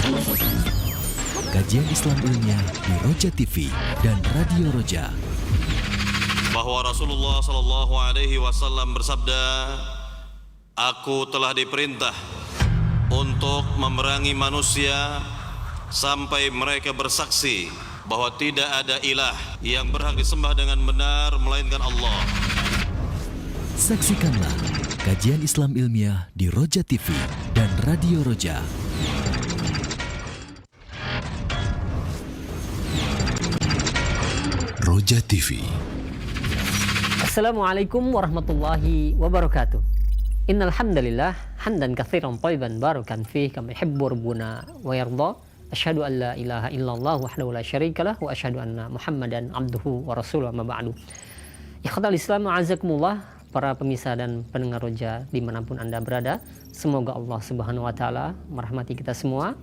Kajian Islam Ilmiah di Roja TV dan Radio Roja. Bahwa Rasulullah sallallahu alaihi wasallam bersabda, "Aku telah diperintah untuk memerangi manusia sampai mereka bersaksi bahwa tidak ada ilah yang berhak disembah dengan benar melainkan Allah." Saksikanlah kajian Islam Ilmiah di Roja TV dan Radio Roja. Roja TV. Assalamualaikum warahmatullahi wabarakatuh. Innal hamdalillah hamdan katsiran thayyiban barakan fihi kama yuhibbu rabbuna wa yarda. Asyhadu an la ilaha illallah wahdahu la syarikalah wa asyhadu anna Muhammadan abduhu wa rasuluhu amma ba'du. Ikhwatal Islam a'azakumullah, para pemirsa dan pendengar Roja dimanapun Anda berada, semoga Allah Subhanahu wa taala merahmati kita semua.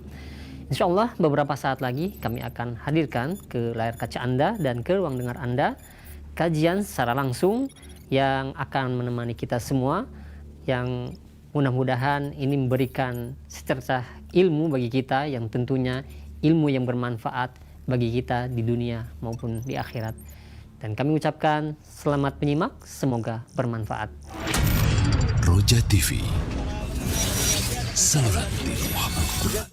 Insyaallah beberapa saat lagi kami akan hadirkan ke layar kaca Anda dan ke ruang dengar Anda kajian secara langsung yang akan menemani kita semua, yang mudah-mudahan ini memberikan secercah ilmu bagi kita, yang tentunya ilmu yang bermanfaat bagi kita di dunia maupun di akhirat. Dan kami ucapkan selamat menyimak, semoga bermanfaat. Roja TV. Saluran TV Muhammad.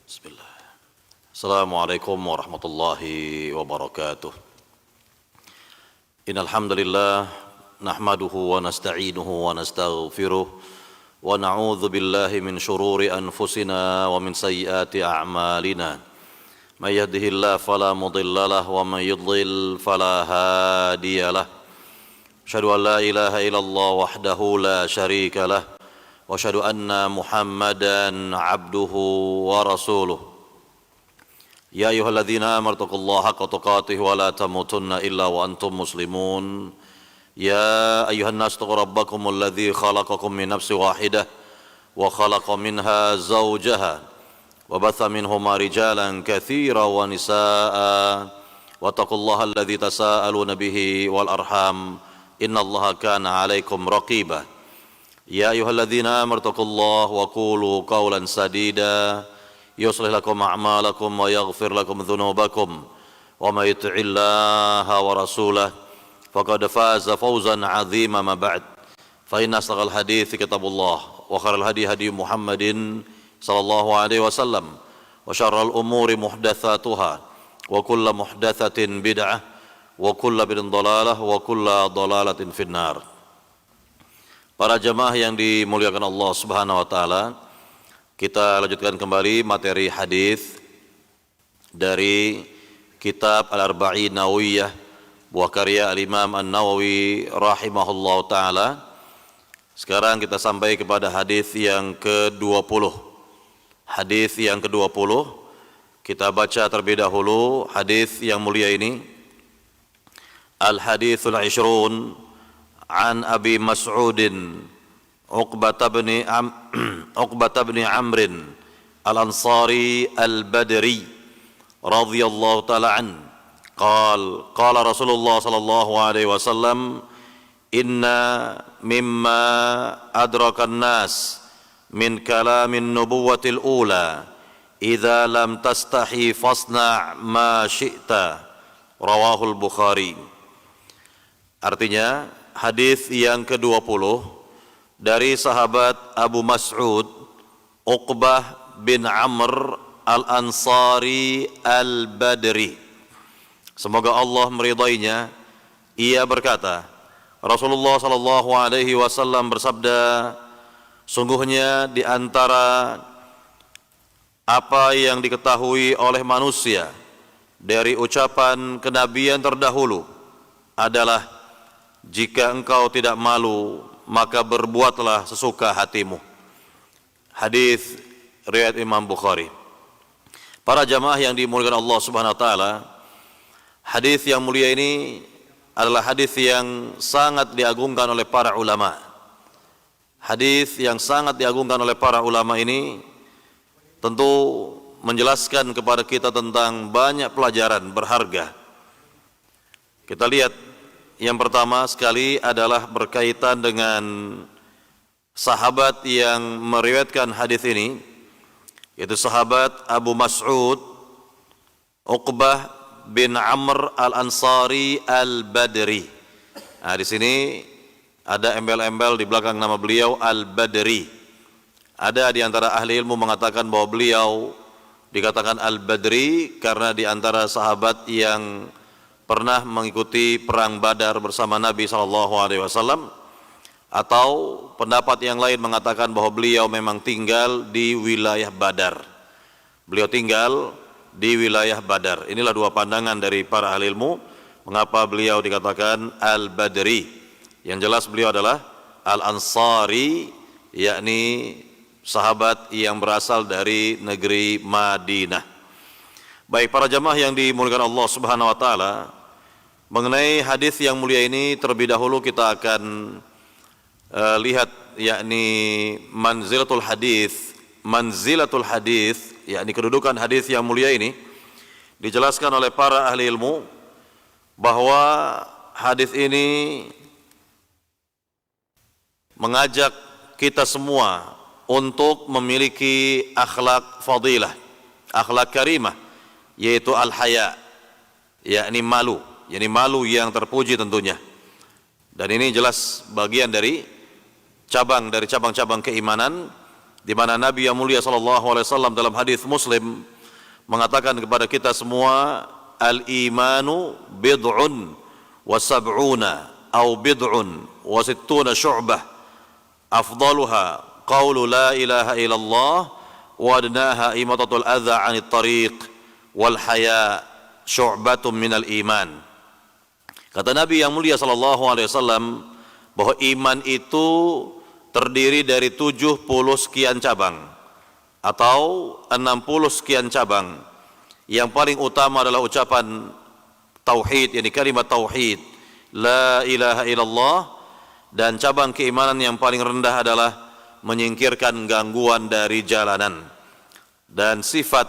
Bismillah. Assalamualaikum warahmatullahi wabarakatuh. Innal hamdalillah nahmaduhu wa nasta'inuhu wa nastaghfiruh wa na'udzu billahi min shururi anfusina wa min sayyiati a'malina. May yahdihillahu fala mudilla lahu wa may yudlil fala hadiyalah. Asyhadu an la ilaha illallah wahdahu la syarika lah. وأشهد أن محمدًا عبده ورسوله يا أيها الذين آمنوا اتقوا الله حق تقاته ولا تموتن إلا وأنتم مسلمون يا أيها الناس اتقوا ربكم الذي خلقكم من نفس واحدة وخلق منها زوجها وبث منهما رجالًا كثيرًا ونساء واتقوا الله الذي تساءلون به والأرحام إن الله كان عليكم رقيبًا يا أيها الذين آمنوا اتقوا الله وقولوا قولا سديدا يصلح لكم أعمالكم ويغفر لكم ذنوبكم ومن يطع الله ورسوله فقد فاز فوزا عظيما. ما بعد فإن أصدق الحديث كتاب الله وخير الهدي هدي محمد صلى الله عليه وسلم وشر الأمور محدثاتها وكل محدثة بدعة وكل بدعة ضلالة وكل ضلالة في النار. Para jamaah yang dimuliakan Allah Subhanahu wa taala, kita lanjutkan kembali materi hadis dari kitab Al-Arba'in Nawawiyah buah karya Al-Imam An-Nawawi rahimahullahu taala. Sekarang kita sampai kepada hadis yang ke-20. Hadis yang ke-20 kita baca terlebih dahulu hadis yang mulia ini. Al-Haditsul 20 عن أبي مسعود عقبة بن عمرو الأنصاري البدري رضي الله تعالى عنه قال قال رسول الله صلى الله عليه وسلم إن مما أدرك الناس من كلام النبوة الأولى إذا لم تستحي فاصنع ما شئت رواه البخاري. Artinya hadis yang ke-20 dari sahabat Abu Mas'ud Uqbah bin Amr Al-Ansari Al-Badri, semoga Allah meridainya. Ia berkata, Rasulullah sallallahu alaihi wasallam bersabda, sungguhnya di antara apa yang diketahui oleh manusia dari ucapan kenabian terdahulu adalah, jika engkau tidak malu, maka berbuatlah sesuka hatimu. Hadis riwayat Imam Bukhari. Para jamaah yang dimuliakan Allah Subhanahu wa taala, hadis yang mulia ini adalah hadis yang sangat diagungkan oleh para ulama. Hadis yang sangat diagungkan oleh para ulama ini tentu menjelaskan kepada kita tentang banyak pelajaran berharga. Kita lihat yang pertama sekali adalah berkaitan dengan sahabat yang meriwayatkan hadis ini, yaitu sahabat Abu Mas'ud Uqbah bin Amr Al-Ansari Al-Badri. Nah, di sini ada embel-embel di belakang nama beliau Al-Badri. Ada di antara ahli ilmu mengatakan bahwa beliau dikatakan Al-Badri karena di antara sahabat yang pernah mengikuti perang Badar bersama Nabi SAW, atau pendapat yang lain mengatakan bahwa beliau memang tinggal di wilayah Badar. Beliau tinggal di wilayah Badar. Inilah dua pandangan dari para ahli ilmu mengapa beliau dikatakan Al-Badri. Yang jelas beliau adalah Al-Ansari, yakni sahabat yang berasal dari negeri Madinah. Baik para jamaah yang dimuliakan Allah Subhanahu wa taala, mengenai hadis yang mulia ini terlebih dahulu kita akan lihat yakni manzilatul hadis, yakni kedudukan hadis yang mulia ini. Dijelaskan oleh para ahli ilmu bahwa hadis ini mengajak kita semua untuk memiliki akhlak fadilah, akhlak karimah, yaitu al-haya, yakni malu, yakni malu yang terpuji tentunya. Dan ini jelas bagian dari cabang-cabang keimanan, di mana Nabi yang mulia SAW dalam hadis Muslim mengatakan kepada kita semua, al-imanu bid'un wa sab'una au bid'un wa sittuna syu'bah, afdaluha qawlu la ilaha illallah wa adnaha imatatul adha 'anit tariq wal haya syu'batun minal iman. Kata Nabi yang mulia SAW bahwa iman itu terdiri dari 70 sekian cabang atau 60 sekian cabang. Yang paling utama adalah ucapan tauhid, yakni kalimat tauhid, la ilaha illallah, dan cabang keimanan yang paling rendah adalah menyingkirkan gangguan dari jalanan. Dan sifat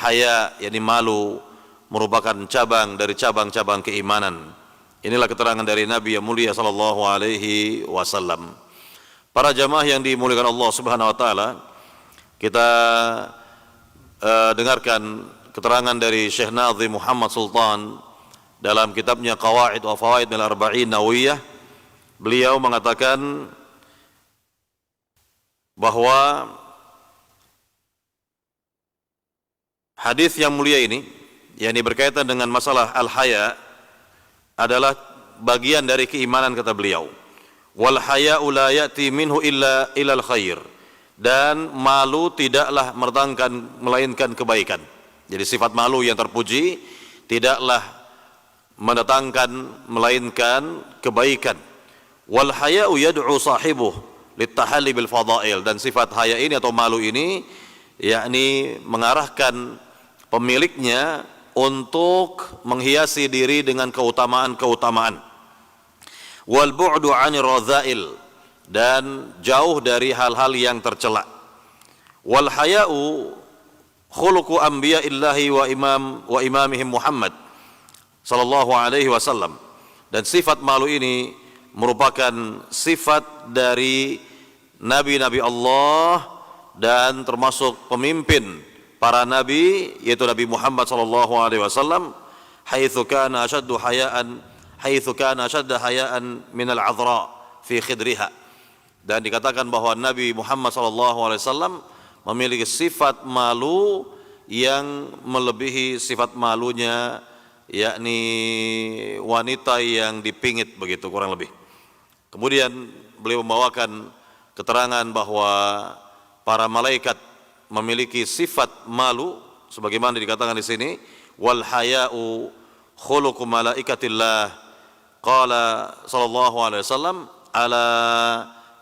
haya, yakni malu, merupakan cabang dari cabang-cabang keimanan. Inilah keterangan dari Nabi yang mulia sallallahu alaihi wasallam. Para jamaah yang dimuliakan Allah Subhanahu wa taala, kita dengarkan keterangan dari Syekh Nazim Muhammad Sultan dalam kitabnya Qawaid wa Fawaid min al-Arba'in Nawawiyah. Beliau mengatakan bahwa hadis yang mulia ini, yakni berkaitan dengan masalah al-haya, adalah bagian dari keimanan, kata beliau. Wal haya'u la ya'ti minhu illa ilal khair, dan malu tidaklah melainkan kebaikan. Jadi sifat malu yang terpuji tidaklah mendatangkan melainkan kebaikan. Wal haya'u yad'u sahibuh litahalli bil fadail, dan sifat haya ini atau malu ini yakni mengarahkan pemiliknya untuk menghiasi diri dengan keutamaan-keutamaan. Wal bu'du 'anir radha'il, dan jauh dari hal-hal yang tercela. Wal haya'u khuluqu anbiya'illahi wa imamihim Muhammad sallallahu alaihi wasallam, dan sifat malu ini merupakan sifat dari nabi-nabi Allah dan termasuk pemimpin para nabi, yaitu Nabi Muhammad sallallahu alaihi wasallam, haitsu kana ashadda haya'an minal 'adhra fi khidriha. Dan dikatakan bahwa Nabi Muhammad sallallahu alaihi wasallam memiliki sifat malu yang melebihi sifat malunya yakni wanita yang dipingit, begitu kurang lebih. Kemudian beliau membawakan keterangan bahwa para malaikat memiliki sifat malu sebagaimana dikatakan di sini, wal haya'u khuluqu malaikatillah, qala sallallahu alaihi wasallam, ala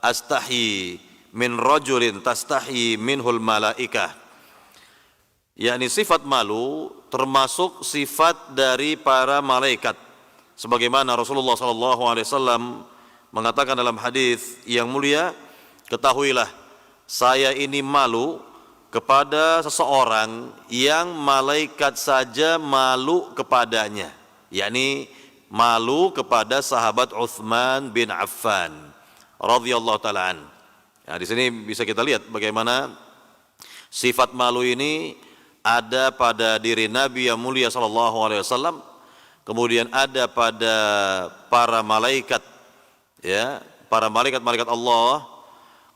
astahi min rajulin tastahi minhul malaikah. Yakni sifat malu termasuk sifat dari para malaikat, sebagaimana Rasulullah sallallahu alaihi wasallam mengatakan dalam hadis yang mulia, ketahuilah saya ini malu kepada seseorang yang malaikat saja malu kepadanya, yakni malu kepada sahabat Utsman bin Affan radhiyallahu taala an. Nah, di sini bisa kita lihat bagaimana sifat malu ini ada pada diri Nabi yang mulia sallallahu alaihi wasallam, kemudian ada pada para malaikat, ya, para malaikat-malaikat Allah.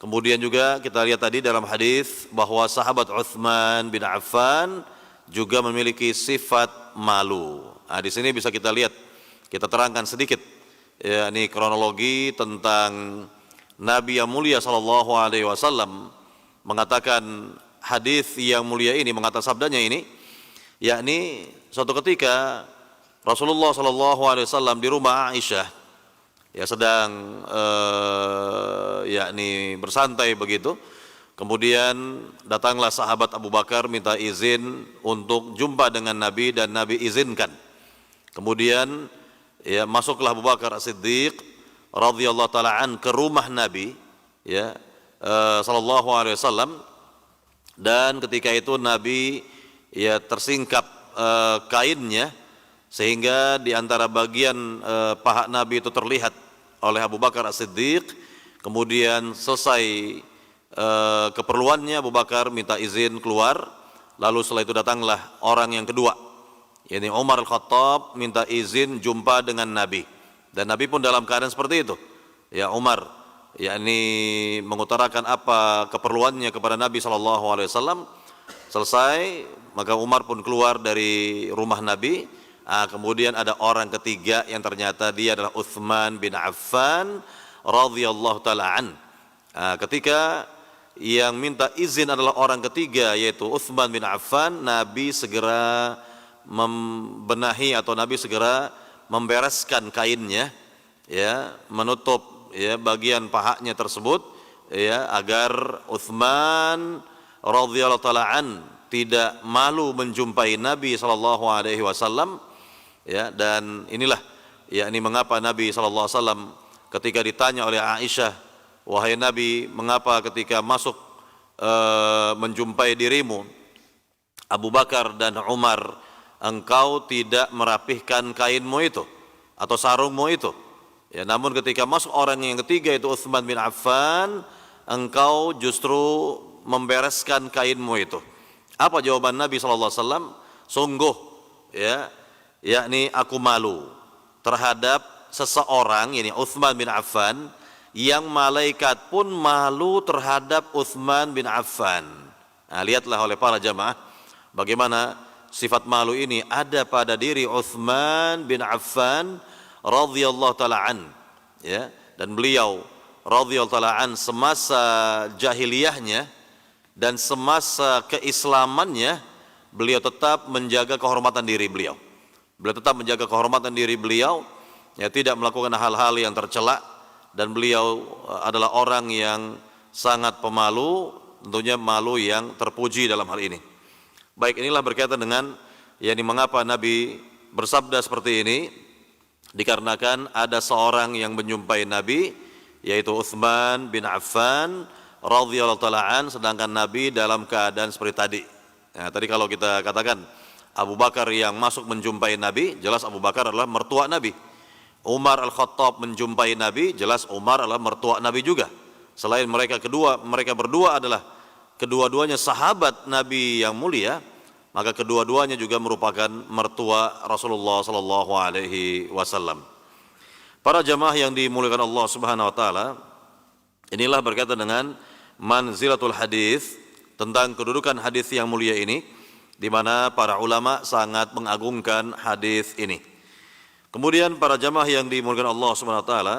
Kemudian juga kita lihat tadi dalam hadis bahwa sahabat Utsman bin Affan juga memiliki sifat malu. Nah, di sini bisa kita lihat, kita terangkan sedikit, ya, ini kronologi tentang Nabi yang mulia sallallahu alaihi wasallam mengatakan hadis yang mulia ini, mengatakan sabdanya ini, yakni suatu ketika Rasulullah sallallahu alaihi wasallam di rumah Aisyah, ya, sedang yakni bersantai begitu. Kemudian datanglah sahabat Abu Bakar minta izin untuk jumpa dengan Nabi dan Nabi izinkan. Kemudian ya masuklah Abu Bakar As-Siddiq radhiyallahu taala an ke rumah Nabi, ya, sallallahu alaihi wasallam, dan ketika itu Nabi ya tersingkap kainnya sehingga di antara bagian paha Nabi itu terlihat oleh Abu Bakar As-Siddiq. Kemudian selesai keperluannya, Abu Bakar minta izin keluar. Lalu setelah itu datanglah orang yang kedua, yakni Umar Al-Khattab, minta izin jumpa dengan Nabi. Dan Nabi pun dalam keadaan seperti itu. Ya, Umar yakni mengutarakan apa keperluannya kepada Nabi SAW. Selesai, maka Umar pun keluar dari rumah Nabi. Kemudian ada orang ketiga yang ternyata dia adalah Utsman bin Affan radhiyallahu taala an. Ketika yang minta izin adalah orang ketiga yaitu Utsman bin Affan, Nabi segera membenahi atau Nabi segera membereskan kainnya, ya, menutup, ya, bagian pahanya tersebut, ya, agar Utsman radhiyallahu taala an tidak malu menjumpai Nabi sallallahu alaihi wasallam. Ya, dan inilah yakni mengapa Nabi sallallahu alaihi wasallam ketika ditanya oleh Aisyah, wahai Nabi, mengapa ketika masuk menjumpai dirimu Abu Bakar dan Umar engkau tidak merapihkan kainmu itu atau sarungmu itu, ya, namun ketika masuk orang yang ketiga itu Utsman bin Affan engkau justru membereskan kainmu itu. Apa jawaban Nabi sallallahu alaihi wasallam? Sungguh, ya, yakni aku malu terhadap seseorang, yakni Utsman bin Affan, yang malaikat pun malu terhadap Utsman bin Affan. Nah, lihatlah oleh para jamaah bagaimana sifat malu ini ada pada diri Utsman bin Affan radhiyallahu taala an, ya, dan beliau radhiyallahu taala an semasa jahiliyahnya dan semasa keislamannya beliau tetap menjaga kehormatan diri beliau. Beliau tetap menjaga kehormatan diri beliau, ya, tidak melakukan hal-hal yang tercela, dan beliau adalah orang yang sangat pemalu, tentunya malu yang terpuji dalam hal ini. Baik, inilah berkaitan dengan yakni mengapa Nabi bersabda seperti ini, dikarenakan ada seorang yang menjumpai Nabi yaitu Utsman bin Affan radhiyallahu taala an, sedangkan Nabi dalam keadaan seperti tadi. Nah, tadi kalau kita katakan Abu Bakar yang masuk menjumpai Nabi, jelas Abu Bakar adalah mertua Nabi. Umar Al-Khattab menjumpai Nabi, jelas Umar adalah mertua Nabi juga. Selain mereka berdua adalah kedua-duanya sahabat Nabi yang mulia, maka kedua-duanya juga merupakan mertua Rasulullah sallallahu alaihi wasallam. Para jamaah yang dimuliakan Allah Subhanahu wa taala, inilah berkaitan dengan manzilatul hadis, tentang kedudukan hadis yang mulia ini, di mana para ulama sangat mengagungkan hadis ini. Kemudian para jamaah yang dimuliakan Allah Subhanahu wa taala,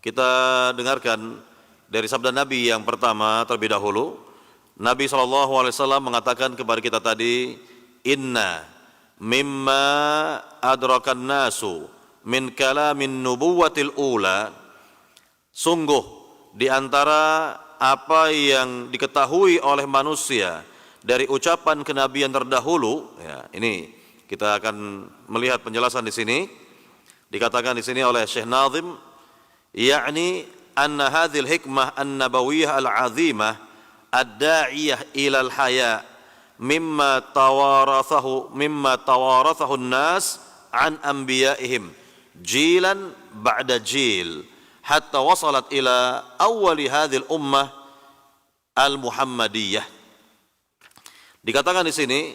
kita dengarkan dari sabda Nabi yang pertama terlebih dahulu. Nabi SAW mengatakan kepada kita tadi, inna mimma adrakan nasu min kalamin nubuwatil ula, sungguh di antara apa yang diketahui oleh manusia dari ucapan kenabian terdahulu, ya, ini kita akan melihat penjelasan di sini. Dikatakan di sini oleh Syekh Nazim, yakni anna hadhil hikmah an-nabawiyyah al-'azimah ad-da'iyah ilal haya mimma tawarathahu an-nas an anbiya'ihim jilan ba'da jil hatta wasalat ila awwali hadhil ummah al-Muhammadiyah. Dikatakan di sini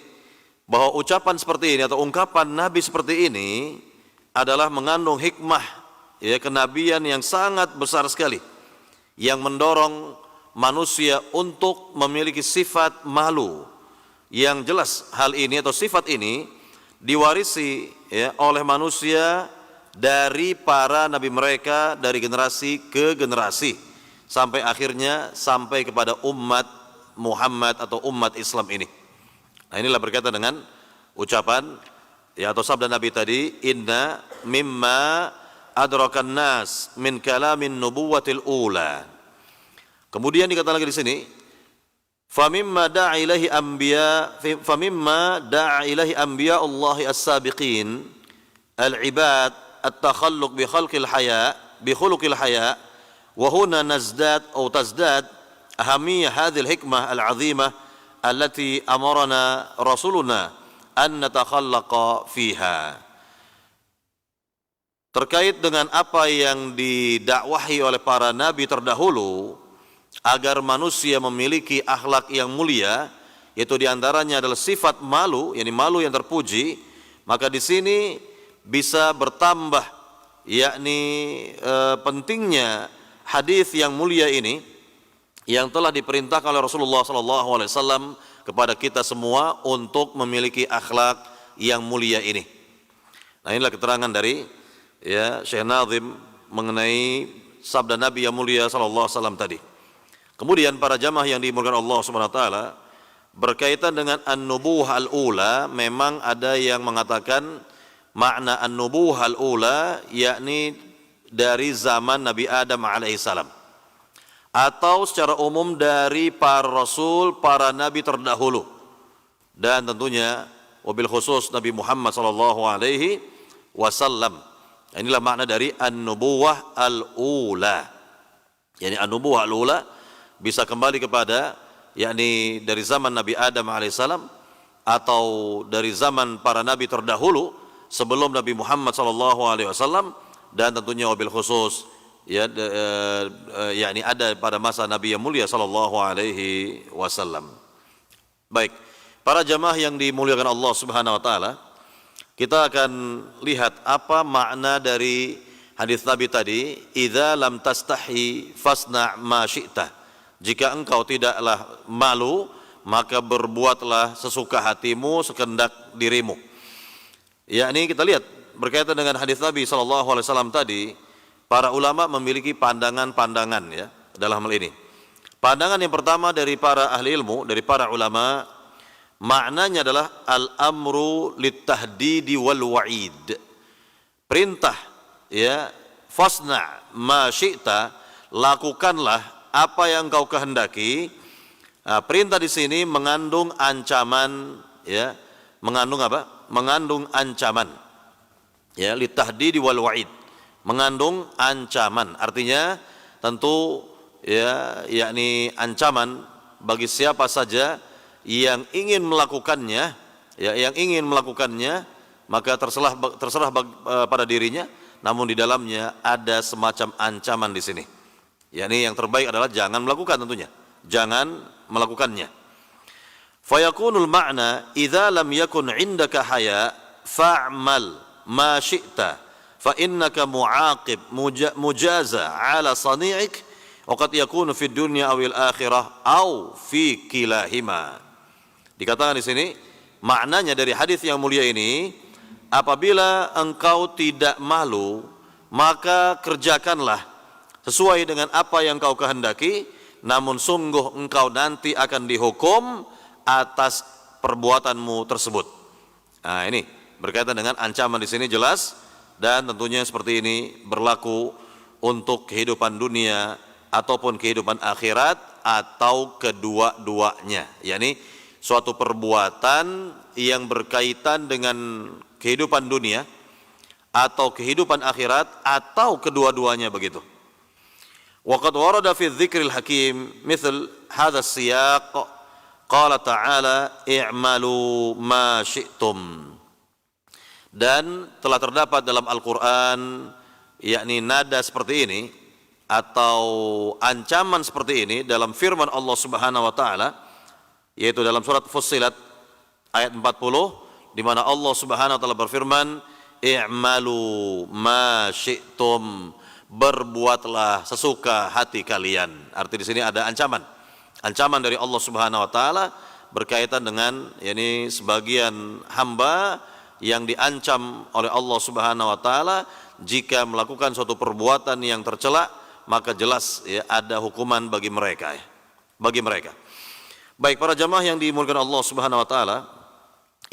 bahwa ucapan seperti ini atau ungkapan Nabi seperti ini adalah mengandung hikmah, ya, kenabian yang sangat besar sekali, yang mendorong manusia untuk memiliki sifat malu. Yang jelas hal ini atau sifat ini diwarisi, ya, oleh manusia dari para nabi mereka dari generasi ke generasi sampai akhirnya sampai kepada umat Muhammad atau umat Islam ini. Nah, inilah berkaitan dengan ucapan, ya, atau sabda Nabi tadi, inna mimma adrakan nas min kalamin nubuwatil ula. Kemudian dikatakan lagi di sini, famimma da'a ilahi anbiya Allahi as-sabiqin al-ibad at-takhalluq bi khuluqil haya wa huna tazdad ahamiyah hadhil hikmah al-azimah allati amarana rasuluna an natakhallaqa fiha. Terkait dengan apa yang didakwahi oleh para nabi terdahulu agar manusia memiliki akhlak yang mulia, yaitu diantaranya adalah sifat malu, yakni malu yang terpuji, maka di sini bisa bertambah, yakni pentingnya hadis yang mulia ini yang telah diperintahkan oleh Rasulullah SAW kepada kita semua untuk memiliki akhlak yang mulia ini. Nah, inilah keterangan dari, ya, Syekh Nazim mengenai sabda Nabi yang mulia SAW tadi. Kemudian para jamaah yang dimuliakan Allah Subhanahu wa taala, berkaitan dengan an-nubuwah al-ula, memang ada yang mengatakan makna an-nubuwah al-ula yakni dari zaman Nabi Adam alaihissalam, atau secara umum dari para rasul, para nabi terdahulu, dan tentunya wabil khusus Nabi Muhammad sallallahu alaihi wasallam. Inilah makna dari an-nubuwah al-ula. Yani an-nubuwah al-ula bisa kembali kepada, yakni dari zaman Nabi Adam alaihissalam atau dari zaman para nabi terdahulu sebelum Nabi Muhammad sallallahu alaihi wasallam, dan tentunya wabil khusus, ya, yakni ada pada masa Nabi yang mulia sallallahu alaihi wasallam. Baik, para jamaah yang dimuliakan Allah Subhanahu wa taala, kita akan lihat apa makna dari hadis Nabi tadi, idza lam tastahi fasna' ma syi'ta. Jika engkau tidaklah malu, maka berbuatlah sesuka hatimu, sekehendak dirimu. Yakni kita lihat berkaitan dengan hadis Nabi sallallahu alaihi wasallam tadi, para ulama memiliki pandangan-pandangan, ya, dalam hal ini. Pandangan yang pertama dari para ahli ilmu, dari para ulama, maknanya adalah al-amru lit-tahdidi wal wa'id. Perintah, ya, fasna' ma syi'ta, lakukanlah apa yang kau kehendaki. Nah, perintah di sini mengandung ancaman, ya, mengandung apa? Mengandung ancaman. Ya, lit-tahdidi wal wa'id. Mengandung ancaman, artinya tentu, ya, yakni ancaman bagi siapa saja yang ingin melakukannya, ya, yang ingin melakukannya, maka terserah pada dirinya, namun di dalamnya ada semacam ancaman di sini. Yakni yang terbaik adalah jangan melakukan, tentunya jangan melakukannya. Fayakunul ma'na idza lam yakun 'indaka haya fa'mal ma syi'ta fa innaka mu'aqib mujaza 'ala sani'ik wa qad yakunu fid dunya awil akhirah aw fi kilahima. Dikatakan di sini maknanya dari hadis yang mulia ini, apabila engkau tidak malu, maka kerjakanlah sesuai dengan apa yang kau kehendaki, namun sungguh engkau nanti akan dihukum atas perbuatanmu tersebut. Nah, ini berkaitan dengan ancaman di sini jelas, dan tentunya seperti ini berlaku untuk kehidupan dunia ataupun kehidupan akhirat atau kedua-duanya. yakni suatu perbuatan yang berkaitan dengan kehidupan dunia atau kehidupan akhirat atau kedua-duanya begitu. وقد ورد في الذكر الحكيم مثل هذا السياق قال تعالى i'malu ma syi'tum. Dan telah terdapat dalam Al-Quran yakni nada seperti ini atau ancaman seperti ini dalam firman Allah Subhanahu wa taala, yaitu dalam surat Fussilat ayat 40, di mana Allah Subhanahu wa taala berfirman i'malu ma syi'tum, berbuatlah sesuka hati kalian. Arti di sini ada ancaman dari Allah Subhanahu wa taala berkaitan dengan yakni sebagian hamba yang diancam oleh Allah Subhanahu wa taala jika melakukan suatu perbuatan yang tercela, maka jelas ya ada hukuman bagi mereka Baik para jamaah yang dimuliakan Allah Subhanahu wa taala,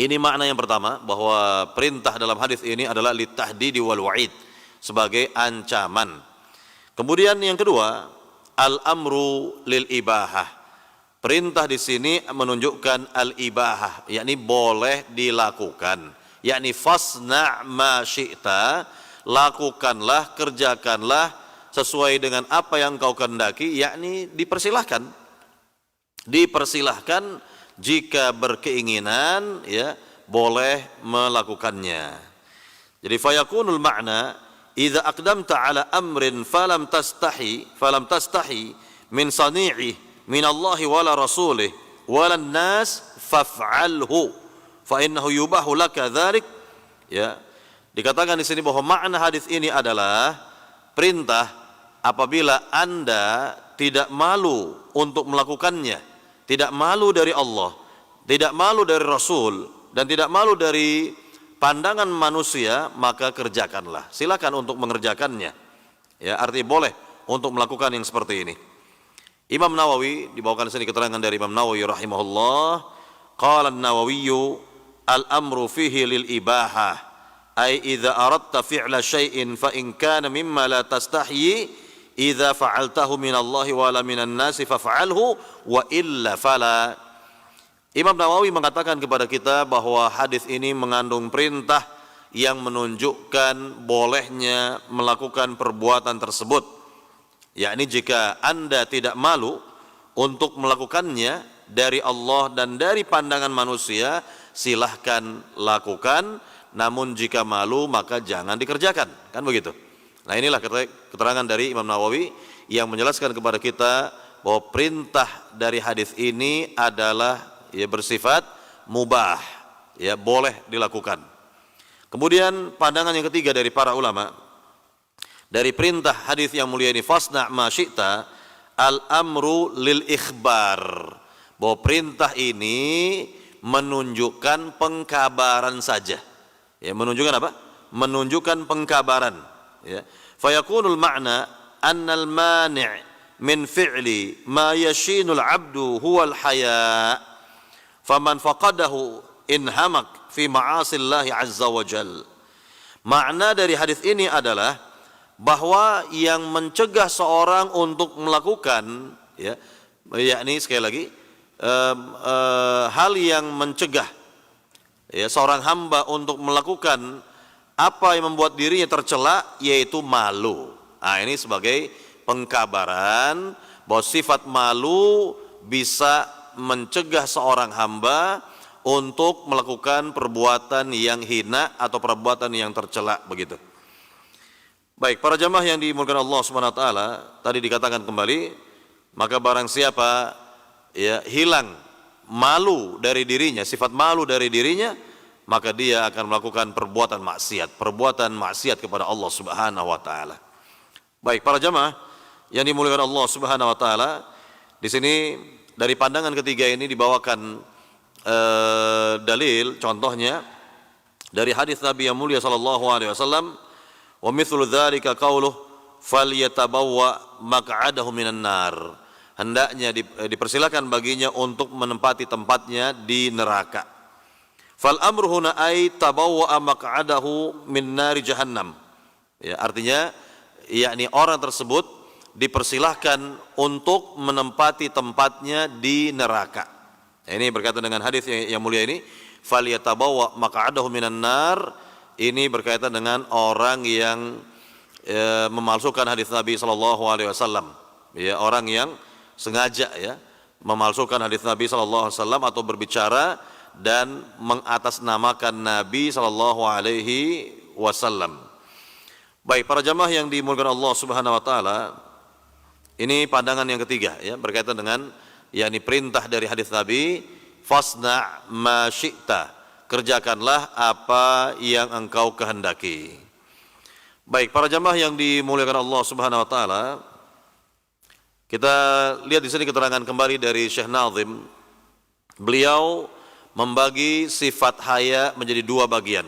ini makna yang pertama, bahwa perintah dalam hadis ini adalah litahdidi wal wa'id, sebagai ancaman. Kemudian yang kedua, al-amru lil ibahah. Perintah di sini menunjukkan al-ibahah, yakni boleh dilakukan. Yakni fasna' ma syi'ta, lakukanlah, kerjakanlah sesuai dengan apa yang kau kehendaki, yakni dipersilahkan jika berkeinginan ya boleh melakukannya. Jadi fayakunul makna idza aqdamta ala amrin falam tastahi min sani'i min Allah wala rasulih wala nas faf'alhu fa innahu yubahu laka dzalik. Ya, dikatakan di sini bahwa makna hadis ini adalah perintah apabila Anda tidak malu untuk melakukannya, tidak malu dari Allah, tidak malu dari Rasul, dan tidak malu dari pandangan manusia, maka kerjakanlah. Silakan untuk mengerjakannya. Ya, arti boleh untuk melakukan yang seperti ini. Imam Nawawi, dibawakan di sini keterangan dari Imam Nawawi rahimahullah, qala an-Nawawi al-amru fihi lil ibahah, ay idza aradta fi'la syai'in fa in kana mimma la tastahyi idza fa'altahu min Allah wa la minan nasi faf'alhu wa illa fala. Imam Nawawi mengatakan kepada kita bahwa hadis ini mengandung perintah yang menunjukkan bolehnya melakukan perbuatan tersebut. Yakni jika Anda tidak malu untuk melakukannya dari Allah dan dari pandangan manusia, silahkan lakukan. Namun jika malu maka jangan dikerjakan. Kan begitu. Nah, inilah keterangan dari Imam Nawawi yang menjelaskan kepada kita bahwa perintah dari hadis ini adalah ya bersifat mubah, ya boleh dilakukan. Kemudian pandangan yang ketiga dari para ulama dari perintah hadis yang mulia ini, fasna' ma syi'ta, al-amru lil ikhbar, bahwa perintah ini menunjukkan pengkabaran saja. Ya, menunjukkan apa? Menunjukkan pengkabaran. Ya. Fayakunul ma'na annal mani' min fi'li ma yashinul 'abdu huwal haya. Faman faqadahu inhamak fi ma'asillahi azza wa jal. Makna dari hadis ini adalah bahwa yang mencegah seorang untuk melakukan, ya, yakni sekali lagi hal yang mencegah ya seorang hamba untuk melakukan apa yang membuat dirinya tercela, yaitu malu. Nah, ini sebagai pengkabaran bahwa sifat malu bisa mencegah seorang hamba untuk melakukan perbuatan yang hina atau perbuatan yang tercela, begitu. Baik, para jamaah yang dimuliakan Allah Subhanahu wa taala, tadi dikatakan kembali, maka barang siapa ya hilang malu dari dirinya, sifat malu dari dirinya, maka dia akan melakukan perbuatan maksiat kepada Allah Subhanahu wa taala. Baik, para jamaah yang dimuliakan Allah Subhanahu wa taala, di sini dari pandangan ketiga ini dibawakan dalil, contohnya dari hadis Nabi yang mulia sallallahu alaihi wasallam, wa mithlu dzalika qauluh falyatabawwa maq'adahu minan nar. Hendaknya dipersilakan baginya untuk menempati tempatnya di neraka. Fal amru huna ay tabawwa maq'adahu min nari jahannam. Ya, artinya yakni orang tersebut dipersilahkan untuk menempati tempatnya di neraka. Ini berkaitan dengan hadis yang mulia ini, falyatabawwa maq'adahu minan nar. Ini berkaitan dengan orang yang memalsukan hadis Nabi sallallahu alaihi wasallam. ya orang yang sengaja ya memalsukan hadis Nabi sallallahu alaihi wasallam atau berbicara dan mengatasnamakan Nabi sallallahu alaihi wasallam. Baik, para jamaah yang dimuliakan Allah Subhanahu wa taala, ini pandangan yang ketiga ya berkaitan dengan yakni perintah dari hadis Nabi, fasna ma syi'ta, kerjakanlah apa yang engkau kehendaki. Baik, para jamaah yang dimuliakan Allah Subhanahu wa taala, kita lihat di sini keterangan kembali dari Syekh Nazim. Beliau membagi sifat haya menjadi dua bagian.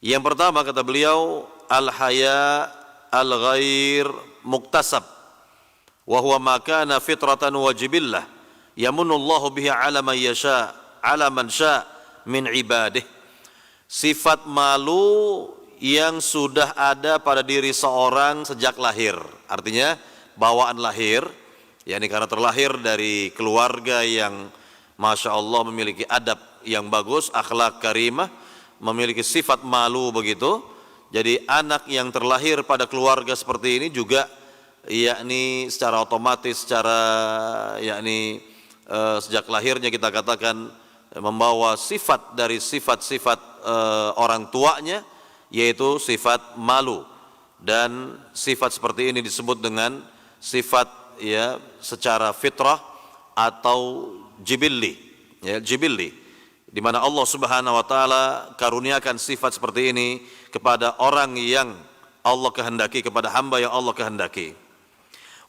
Yang pertama kata beliau, al-haya al-ghair muktasab, wa huwa ma kana fitratan wa jibillah yamunullahu bihi ala man yasha ala man sya min ibadih. Sifat malu yang sudah ada pada diri seorang sejak lahir, artinya bawaan lahir, yakni karena terlahir dari keluarga yang Masya Allah memiliki adab yang bagus, akhlak karimah, memiliki sifat malu begitu. Jadi anak yang terlahir pada keluarga seperti ini juga yakni secara otomatis, secara yakni sejak lahirnya kita katakan membawa sifat dari sifat-sifat orang tuanya, yaitu sifat malu. Dan sifat seperti ini disebut dengan sifat ya secara fitrah atau jibilli, ya jibilli, di mana Allah Subhanahu wa taala karuniakan sifat seperti ini kepada orang yang Allah kehendaki, kepada hamba yang Allah kehendaki.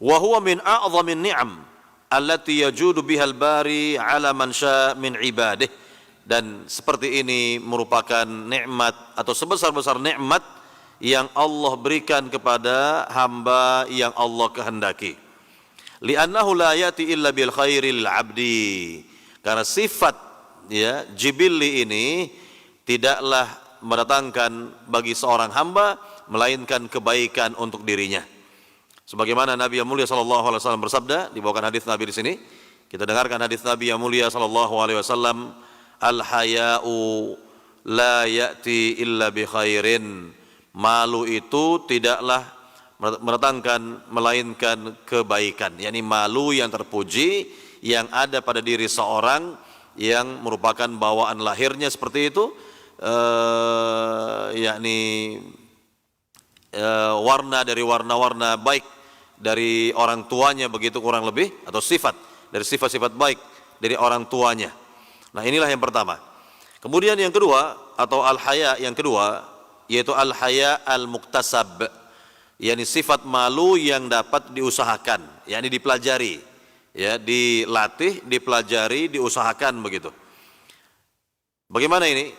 Wa huwa min a'zamin ni'am allati yajudu bihal bari ala man syaa min ibadih. Dan seperti ini merupakan nikmat atau sebesar-besar nikmat yang Allah berikan kepada hamba yang Allah kehendaki. Li'annahu la yati illa bil khairi lil 'abdi. Karena sifat ya jibilli ini tidaklah mendatangkan bagi seorang hamba melainkan kebaikan untuk dirinya. Sebagaimana Nabi yang mulia sallallahu alaihi wasallam bersabda, dibawakan hadis Nabi di sini. Kita dengarkan hadis Nabi yang mulia sallallahu alaihi wasallam, al-haya'u la ya'ti illa bi khairin. Malu itu tidaklah mendatangkan melainkan kebaikan. yakni malu yang terpuji yang ada pada diri seorang yang merupakan bawaan lahirnya seperti itu, yakni warna dari warna-warna baik dari orang tuanya begitu kurang lebih, atau sifat dari sifat-sifat baik dari orang tuanya. Nah, inilah yang pertama. Kemudian yang kedua atau al-haya yang kedua yaitu al-haya al-muktasab, yakni sifat malu yang dapat diusahakan, yakni dipelajari, ya, dilatih, dipelajari, diusahakan begitu. Bagaimana ini?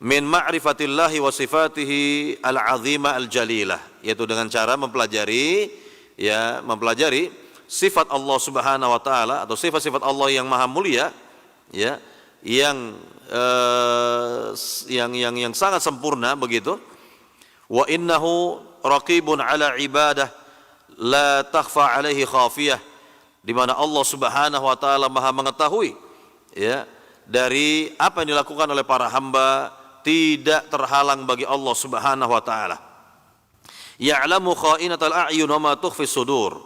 Min ma'rifatillahi wa sifatihi al-'azimah al-jalilah, yaitu dengan cara mempelajari, ya, mempelajari sifat Allah Subhanahu wa taala atau sifat-sifat Allah yang maha mulia, ya, yang sangat sempurna begitu. Wa innahu raqibun ala ibadah la takhfa alaihi khafiyah, di mana Allah Subhanahu wa taala maha mengetahui ya dari apa yang dilakukan oleh para hamba, tidak terhalang bagi Allah Subhanahu wa taala. Ya'lamu kha'inatal a'yun wa ma tukhfi sudur,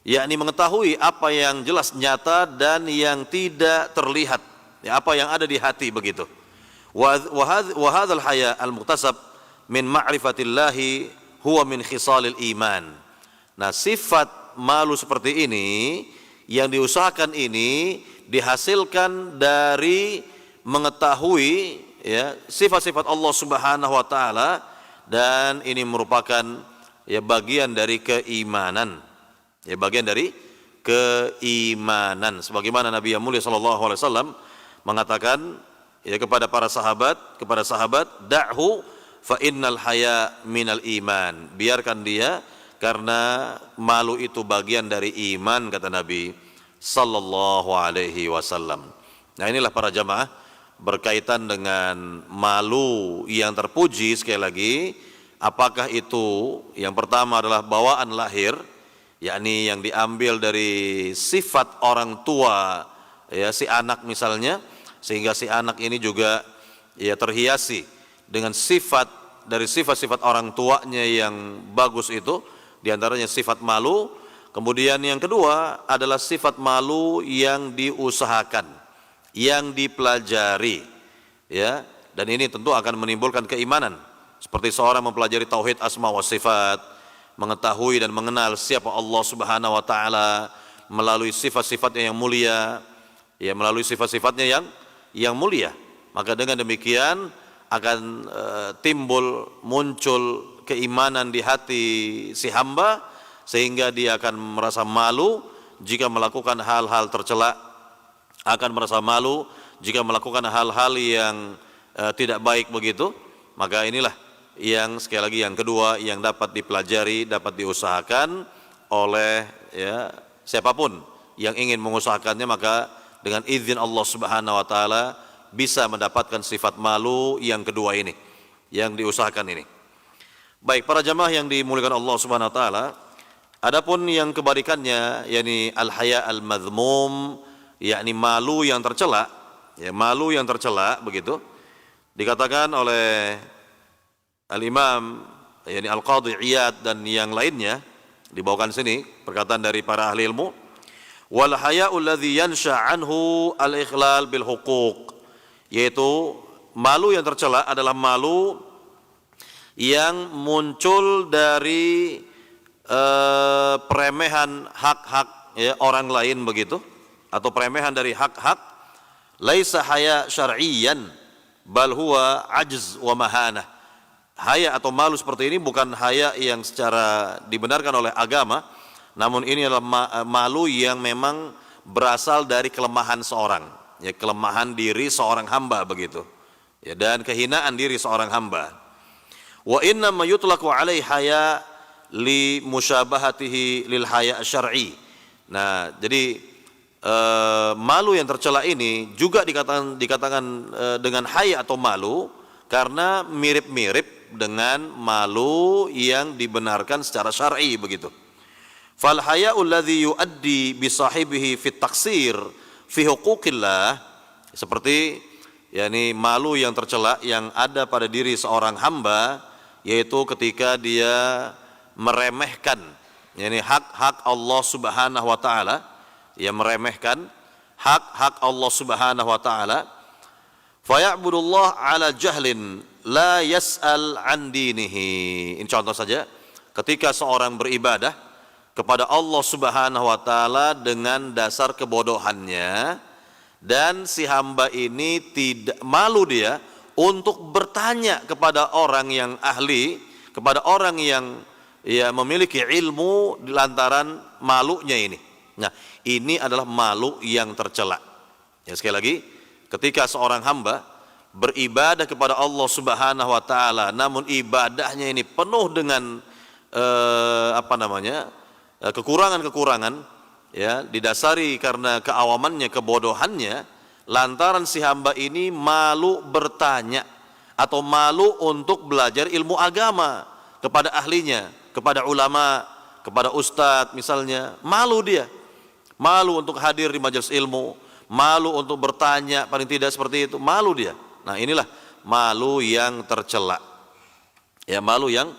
yakni mengetahui apa yang jelas nyata dan yang tidak terlihat, ya, apa yang ada di hati begitu. Wa hadzal haya al-muktasab min ma'rifatillahi huwa min khisalil iman. Nah, sifat malu seperti ini yang diusahakan ini dihasilkan dari mengetahui ya sifat-sifat Allah Subhanahu wa taala, dan ini merupakan ya bagian dari keimanan. Ya, bagian dari keimanan. Sebagaimana Nabi yang mulia sallallahu alaihi wasallam mengatakan ya kepada para sahabat, da'hu fa innal haya minal iman. Biarkan dia karena malu itu bagian dari iman, kata Nabi sallallahu alaihi wasallam. Nah, inilah para jamaah berkaitan dengan malu yang terpuji. Sekali lagi, apakah itu yang pertama adalah bawaan lahir, yakni yang diambil dari sifat orang tua ya si anak misalnya, sehingga si anak ini juga ya terhiasi dengan sifat dari sifat-sifat orang tuanya yang bagus itu, diantaranya sifat malu. Kemudian yang kedua adalah sifat malu yang diusahakan, yang dipelajari, ya. Dan ini tentu akan menimbulkan keimanan. Seperti seorang mempelajari tauhid asma wa sifat, mengetahui dan mengenal siapa Allah Subhanahu wa taala melalui sifat-sifatnya yang mulia, ya, melalui sifat-sifatnya yang mulia. Maka dengan demikian akan muncul keimanan di hati si hamba, sehingga dia akan merasa malu jika melakukan hal-hal tercela, akan merasa malu jika melakukan hal-hal yang tidak baik begitu. Maka inilah yang sekali lagi yang kedua yang dapat dipelajari, dapat diusahakan oleh ya siapapun yang ingin mengusahakannya, maka dengan izin Allah Subhanahu wa taala bisa mendapatkan sifat malu yang kedua ini, yang diusahakan ini. Baik, para jamaah yang dimuliakan Allah Subhanahu wa taala, adapun yang kebalikannya yakni al-haya al-madhmum, yakni malu yang tercela, ya malu yang tercela begitu. Dikatakan oleh Al-Imam yakni Al-Qadhi Iyad dan yang lainnya, dibawakan sini perkataan dari para ahli ilmu, wal haya'u alladhi yansha anhu al-ikhlal bil huquq, yaitu malu yang tercela adalah malu yang muncul dari peremehan hak-hak ya, orang lain begitu, atau peremehan dari hak-hak. Laisa haya syar'iyyan bal huwa ajz wa mahanah. Haya atau malu seperti ini bukan haya yang secara dibenarkan oleh agama, namun ini adalah malu yang memang berasal dari kelemahan seorang, ya, kelemahan diri seorang hamba begitu, ya, dan kehinaan diri seorang hamba. Wa inna ma yutlaqu alaihi haya li musyabahatihi lil haya syar'i. Nah, jadi malu yang tercela ini juga dikatakan dengan haya atau malu karena mirip-mirip dengan malu yang dibenarkan secara syar'i begitu. Fal haya'u alladhi yuaddi bi sahibihi fit taksir fi huquqillah, seperti yakni malu yang tercela yang ada pada diri seorang hamba, yaitu ketika dia meremehkan yakni hak-hak Allah Subhanahu wa taala, ya meremehkan hak-hak Allah Subhanahu wa taala. Faya'budullah ala jahlin la yas'al an dinihi. Ini contoh saja, ketika seorang beribadah kepada Allah Subhanahu wa taala dengan dasar kebodohannya, dan si hamba ini tidak malu dia untuk bertanya kepada orang yang ahli, kepada orang yang ya memiliki ilmu lantaran malunya ini. Nah, ini adalah malu yang tercela. Ya, sekali lagi, ketika seorang hamba beribadah kepada Allah Subhanahu wa taala, namun ibadahnya ini penuh dengan kekurangan-kekurangan, ya, didasari karena keawamannya, kebodohannya, lantaran si hamba ini malu bertanya atau malu untuk belajar ilmu agama kepada ahlinya, kepada ulama, kepada ustadz misalnya, malu dia, malu untuk hadir di majelis ilmu, malu untuk bertanya, paling tidak seperti itu, malu dia. Nah, inilah malu yang tercela. Ya, malu yang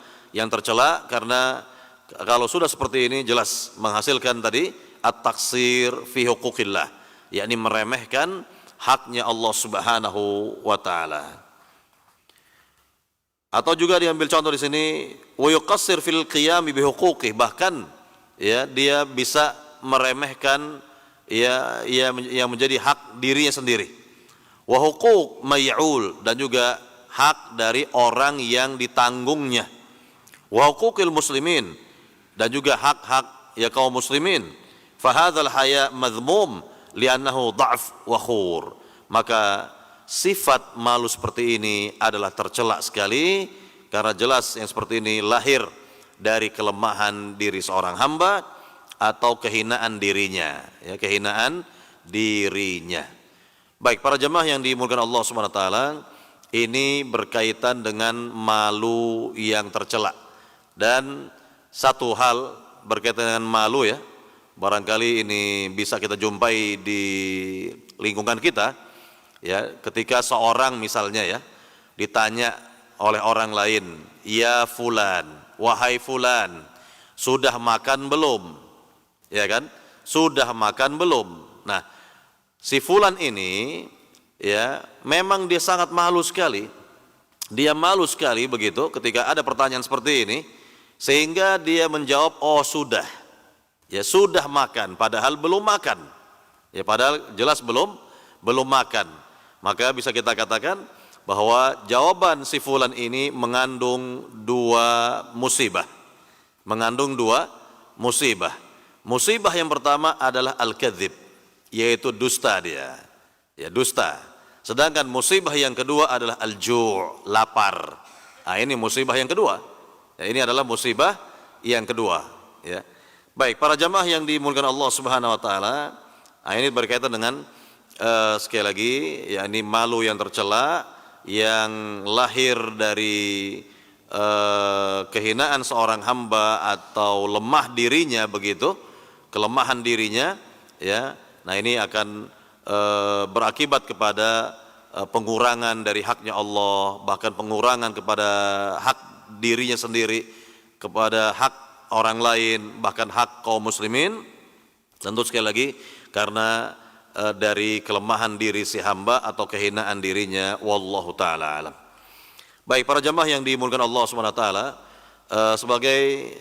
tercela, karena kalau sudah seperti ini jelas menghasilkan tadi at-taksir fi huquqillah, yakni meremehkan haknya Allah Subhanahu wa taala. Atau juga diambil contoh di sini, wa yuqassir fil qiyam bi huquqih, bahkan ya dia bisa meremehkan ya yang menjadi hak dirinya sendiri. Wa huquq may'ul, dan juga hak dari orang yang ditanggungnya. Wa huquqil muslimin, dan juga hak-hak ya kaum muslimin. Fa hadzal haya madhmum li'annahu dha'f wa khur. Maka sifat malu seperti ini adalah tercela sekali, karena jelas yang seperti ini lahir dari kelemahan diri seorang hamba atau kehinaan dirinya, ya, kehinaan dirinya. Baik, para jemaah yang dimuliakan Allah Subhanahu wa taala, ini berkaitan dengan malu yang tercela. Dan satu hal berkaitan dengan malu, ya, barangkali ini bisa kita jumpai di lingkungan kita, ya, ketika seorang misalnya ya ditanya oleh orang lain, ya fulan, wahai fulan, sudah makan belum? Ya kan? Sudah makan belum? Nah, si fulan ini ya memang dia sangat malu sekali. Dia malu sekali begitu ketika ada pertanyaan seperti ini, sehingga dia menjawab, oh sudah. Ya sudah makan, padahal belum makan. Ya padahal jelas belum makan. Maka bisa kita katakan bahwa jawaban si fulan ini mengandung dua musibah. Mengandung dua musibah. Musibah yang pertama adalah al-kadzib, yaitu dusta dia. Ya dusta. Sedangkan musibah yang kedua adalah al-ju', lapar. Nah, ini musibah yang kedua. Ya, ini adalah musibah yang kedua. Ya. Baik, para jamaah yang dimuliakan Allah Subhanahu wa taala, ini berkaitan dengan sekali lagi yakni malu yang tercela yang lahir dari kehinaan seorang hamba atau lemah dirinya begitu, kelemahan dirinya ya. Nah, ini akan berakibat kepada pengurangan dari haknya Allah, bahkan pengurangan kepada hak dirinya sendiri, kepada hak orang lain, bahkan hak kaum muslimin. Tentu sekali lagi karena dari kelemahan diri si hamba atau kehinaan dirinya, wallahu taala alam. Baik, para jamaah yang dimuliakan Allah Subhanahu wa taala, sebagai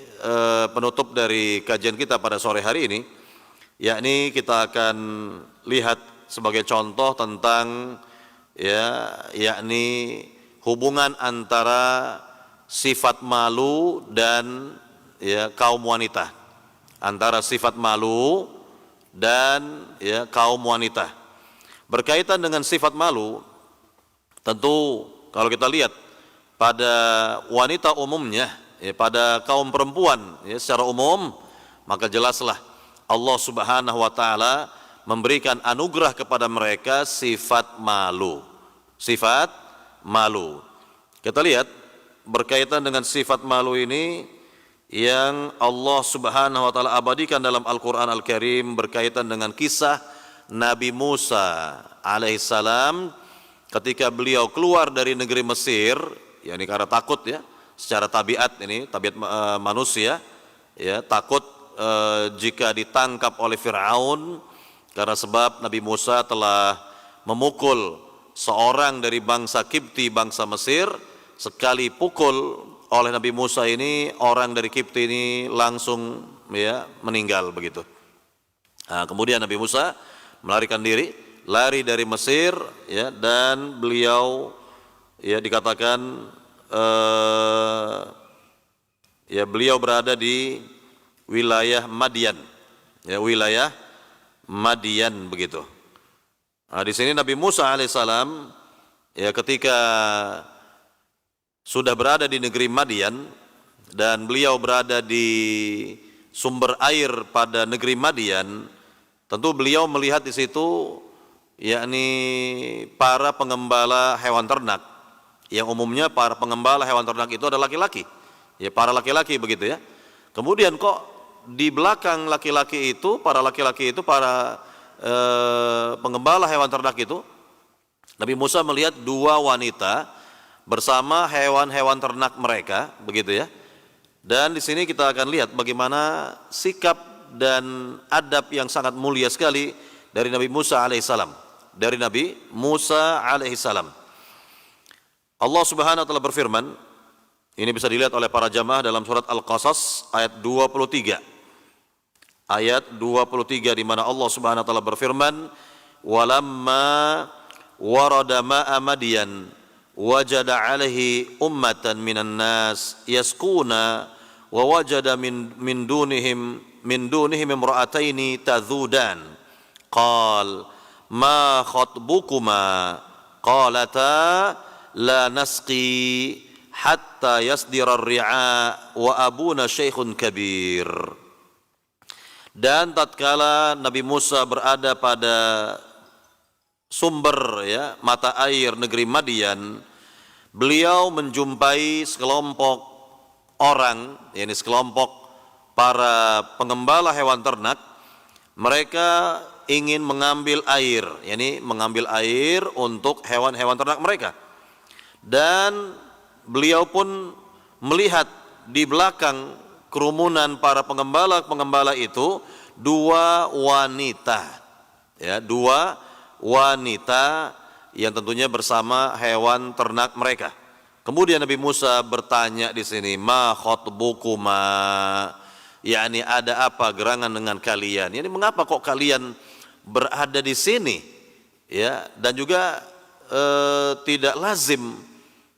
penutup dari kajian kita pada sore hari ini, yakni kita akan lihat sebagai contoh tentang ya yakni hubungan antara sifat malu dan ya kaum wanita, antara sifat malu dan ya kaum wanita. Berkaitan dengan sifat malu, tentu kalau kita lihat pada wanita umumnya, ya pada kaum perempuan ya secara umum, maka jelaslah Allah Subhanahu wa taala memberikan anugerah kepada mereka sifat malu. Sifat malu. Kita lihat berkaitan dengan sifat malu ini yang Allah Subhanahu wa taala abadikan dalam Al-Qur'an Al-Karim berkaitan dengan kisah Nabi Musa alaihissalam ketika beliau keluar dari negeri Mesir, ya ini karena takut ya, secara tabiat ini, tabiat manusia ya, takut jika ditangkap oleh Fir'aun, karena sebab Nabi Musa telah memukul seorang dari bangsa Kipti, bangsa Mesir. Sekali pukul oleh Nabi Musa ini, orang dari Kipti ini langsung ya meninggal begitu. Nah, kemudian Nabi Musa melarikan diri, lari dari Mesir ya, dan beliau ya dikatakan ya beliau berada di wilayah Madian, ya wilayah Madian begitu. Nah, di sini Nabi Musa alaihissalam ya ketika sudah berada di negeri Madian dan beliau berada di sumber air pada negeri Madian, tentu beliau melihat di situ yakni para pengembala hewan ternak, yang umumnya para pengembala hewan ternak itu adalah laki-laki, ya para laki-laki begitu ya. Kemudian kok di belakang laki-laki itu, para laki-laki itu, para pengembala hewan ternak itu, Nabi Musa melihat dua wanita bersama hewan-hewan ternak mereka, begitu ya. Dan di sini kita akan lihat bagaimana sikap dan adab yang sangat mulia sekali dari Nabi Musa alaihissalam. Dari Nabi Musa alaihissalam. Allah Subhanahu wa taala berfirman, ini bisa dilihat oleh para jamaah dalam surat Al-Qasas ayat 23. Ayat 23 di mana Allah Subhanahu wa taala berfirman, "Walamma warada ma'a Madyan wajada 'alaihi ummatan minan nas yasquna wa wajada min dunihim imra'ataini tadhudan qal ma khatbukuma qalata la nasqi hatta yasdira ar-ri'a wa abuna syaikhun kabir." Dan tatkala Nabi Musa berada pada sumber ya mata air negeri Madian, beliau menjumpai sekelompok orang, yakni sekelompok para pengembala hewan ternak. Mereka ingin mengambil air, yakni mengambil air untuk hewan-hewan ternak mereka. Dan beliau pun melihat di belakang kerumunan para pengembala-pengembala itu dua wanita, ya, dua wanita yang tentunya bersama hewan ternak mereka. Kemudian Nabi Musa bertanya di sini, ma khotbukuma, yakni ada apa gerangan dengan kalian? Yani mengapa kok kalian berada di sini? Ya, dan juga tidak lazim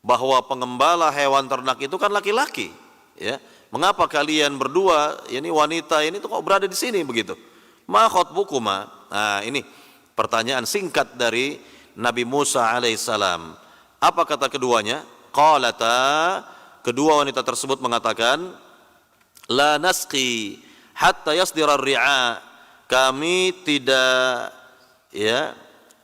bahwa pengembala hewan ternak itu kan laki-laki, ya. Mengapa kalian berdua, ini wanita ini tuh kok berada di sini begitu? Ma khotbukuma. Nah, ini pertanyaan singkat dari Nabi Musa alaihissalam. Apa kata keduanya? Qalata, kedua wanita tersebut mengatakan, la nasqi hatta yasdira ar-ri'a. Kami tidak, ya,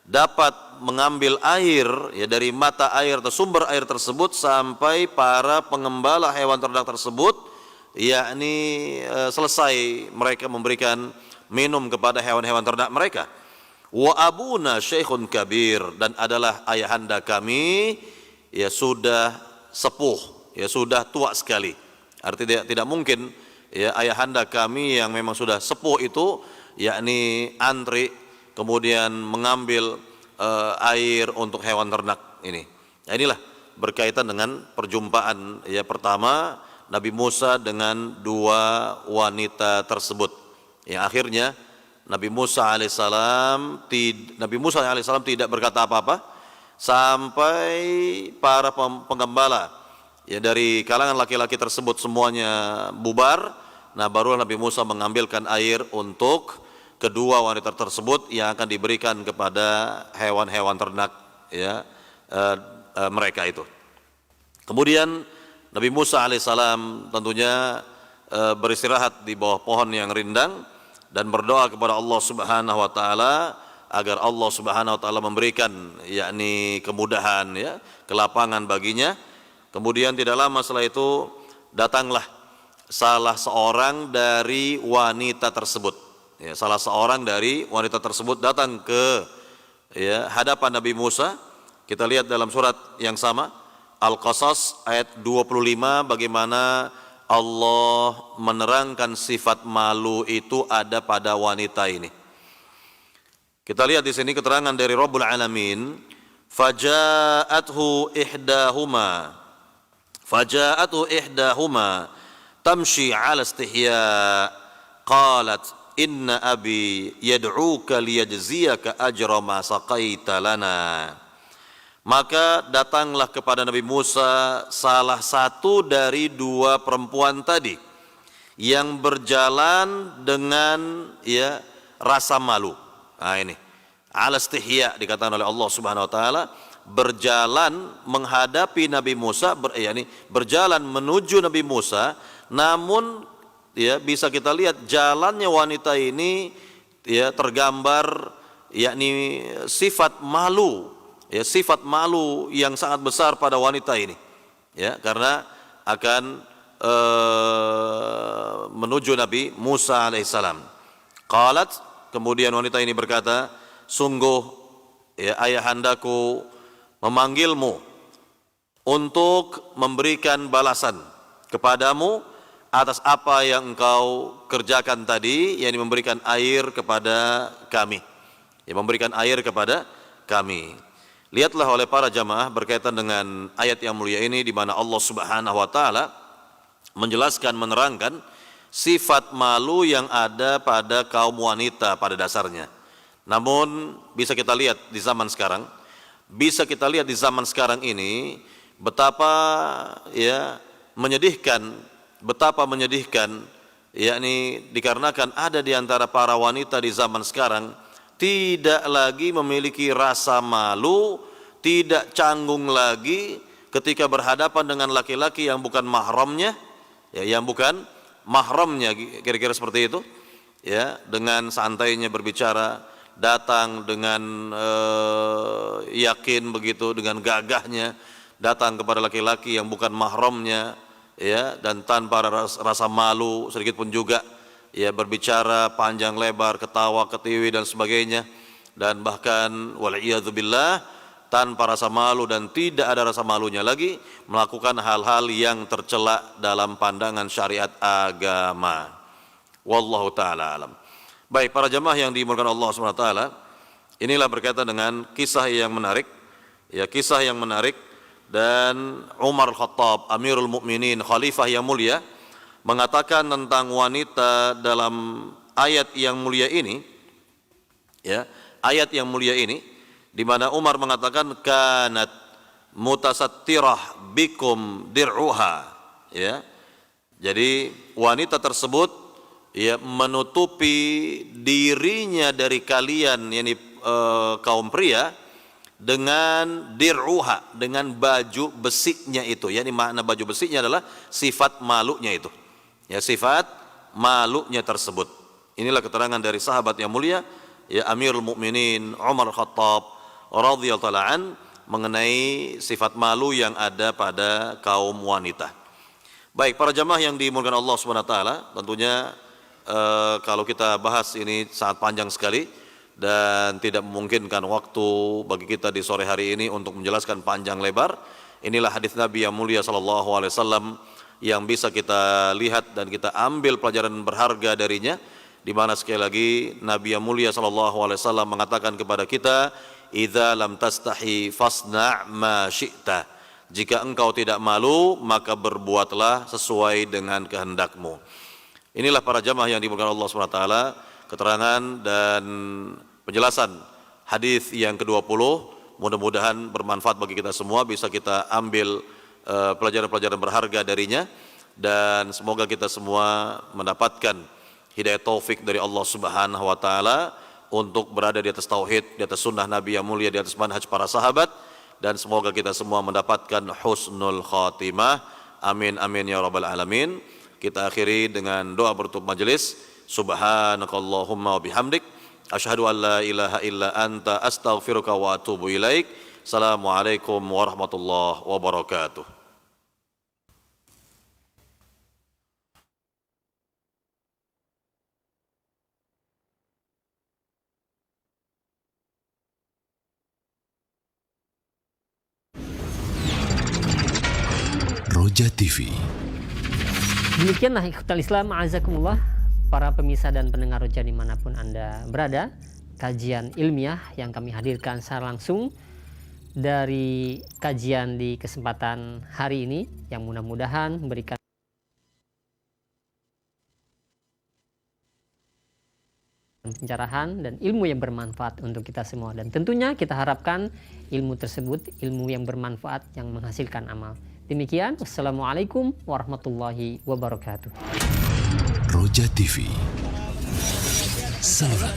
dapat mengambil air, ya, dari mata air atau sumber air tersebut sampai para pengembala hewan ternak tersebut, yakni selesai mereka memberikan minum kepada hewan-hewan ternak mereka. Wa abuna syekhun kabir, dan adalah ayahanda kami, ya, sudah sepuh, ya, sudah tua sekali. Artinya tidak mungkin, ya, ayahanda kami yang memang sudah sepuh itu, yakni antri kemudian mengambil air untuk hewan ternak ini. Nah, inilah berkaitan dengan perjumpaan, ya, pertama Nabi Musa dengan dua wanita tersebut. Ya, akhirnya Nabi Musa alaihissalam tidak berkata apa-apa sampai para penggembala, ya, dari kalangan laki-laki tersebut semuanya bubar. Nah, baru Nabi Musa mengambilkan air untuk kedua wanita tersebut yang akan diberikan kepada hewan-hewan ternak, ya, mereka itu. Kemudian Nabi Musa alaihissalam tentunya beristirahat di bawah pohon yang rindang dan berdoa kepada Allah Subhanahu wa taala agar Allah Subhanahu wa taala memberikan, yakni kemudahan, ya, kelapangan baginya. Kemudian tidak lama setelah itu datanglah salah seorang dari wanita tersebut. Ya, salah seorang dari wanita tersebut datang ke, ya, hadapan Nabi Musa. Kita lihat dalam surat yang sama Al-Qasas ayat 25 bagaimana Allah menerangkan sifat malu itu ada pada wanita ini. Kita lihat di sini keterangan dari Rabbul Alamin, faja'athu ihdahuma tamshi 'ala istihya qalat inna abi yad'uka liyajziyaka ajra ma saqaita lana. Maka datanglah kepada Nabi Musa salah satu dari dua perempuan tadi yang berjalan dengan, ya, rasa malu. Nah, ini al-istihya dikatakan oleh Allah Subhanahu wa taala, berjalan menghadapi Nabi Musa, berjalan menuju Nabi Musa, namun, ya, bisa kita lihat jalannya wanita ini, ya, tergambar, yakni sifat malu, ya, sifat malu yang sangat besar pada wanita ini, ya, karena akan menuju Nabi Musa alaihissalam. Qalat, kemudian wanita ini berkata, sungguh, ya, ayahandaku memanggilmu untuk memberikan balasan kepadamu atas apa yang engkau kerjakan tadi, yakni memberikan air kepada kami, ya, memberikan air kepada kami. Lihatlah oleh para jamaah berkaitan dengan ayat yang mulia ini di mana Allah Subhanahu wa taala menjelaskan, menerangkan sifat malu yang ada pada kaum wanita pada dasarnya. Namun bisa kita lihat di zaman sekarang, ini betapa, ya, menyedihkan, yakni dikarenakan ada di antara para wanita di zaman sekarang tidak lagi memiliki rasa malu, tidak canggung lagi ketika berhadapan dengan laki-laki yang bukan mahramnya, ya, kira-kira seperti itu, ya, dengan santainya berbicara, datang dengan yakin begitu, dengan gagahnya datang kepada laki-laki yang bukan mahramnya, ya, dan tanpa rasa malu sedikit pun juga, ya, berbicara panjang lebar, ketawa, ketiwi dan sebagainya, dan bahkan wal'iyadzubillah tanpa rasa malu dan tidak ada rasa malunya lagi melakukan hal-hal yang tercela dalam pandangan syariat agama. Wallahu taala alam. Baik, para jamaah yang dimuliakan Allah Subhanahu wa taala, inilah berkaitan dengan kisah yang menarik, ya kisah yang menarik, dan Umar Khattab, Amirul Mukminin, khalifah yang mulia, mengatakan tentang wanita dalam ayat yang mulia ini, ya, ayat yang mulia ini di mana Umar mengatakan kanat mutasattirah bikum dir'uha, ya. Jadi wanita tersebut ya menutupi dirinya dari kalian, yakni kaum pria, dengan dir'uha, dengan baju besinya itu. Yani makna baju besinya adalah sifat malunya itu. Ya, sifat malunya tersebut. Inilah keterangan dari sahabat yang mulia, ya Amirul Mukminin Umar Khattab radhiyallahu ta'ala an, mengenai sifat malu yang ada pada kaum wanita. Baik, para jamaah yang dimuliakan Allah Subhanahu wa taala, tentunya kalau kita bahas ini sangat panjang sekali dan tidak memungkinkan waktu bagi kita di sore hari ini untuk menjelaskan panjang lebar. Inilah hadis Nabi yang mulia sallallahu alaihi wasallam yang bisa kita lihat dan kita ambil pelajaran berharga darinya, di mana sekali lagi Nabi yang mulia sallallahu alaihi wasallam mengatakan kepada kita, idza lam tastahi fasna' ma syi'ta. Jika engkau tidak malu, maka berbuatlah sesuai dengan kehendakmu. Inilah para jamaah yang dimuliakan Allah Subhanahu wa taala, keterangan dan penjelasan hadis yang ke-20. Mudah-mudahan bermanfaat bagi kita semua, bisa kita ambil pelajaran-pelajaran berharga darinya, dan semoga kita semua mendapatkan hidayah taufik dari Allah Subhanahu wa taala untuk berada di atas tauhid, di atas sunnah Nabi yang mulia, di atas manhaj para sahabat, dan semoga kita semua mendapatkan husnul khatimah. Amin amin ya rabbal alamin. Kita akhiri dengan doa penutup majelis. Subhanakallahumma wa bihamdik, asyhadu an la ilaha illa anta, astaghfiruka wa atubu ilaik. Assalamualaikum warahmatullahi wabarakatuh. Roja TV. Demikianlah ikhwatal Islam, a'azakumullah, para pemirsa dan pendengar Roja dimanapun Anda berada, kajian ilmiah yang kami hadirkan secara langsung dari kajian di kesempatan hari ini, yang mudah-mudahan memberikan pencerahan dan ilmu yang bermanfaat untuk kita semua. Dan tentunya kita harapkan ilmu tersebut ilmu yang bermanfaat, yang menghasilkan amal. Demikian, wassalamualaikum warahmatullahi wabarakatuh. Roja TV. Salam.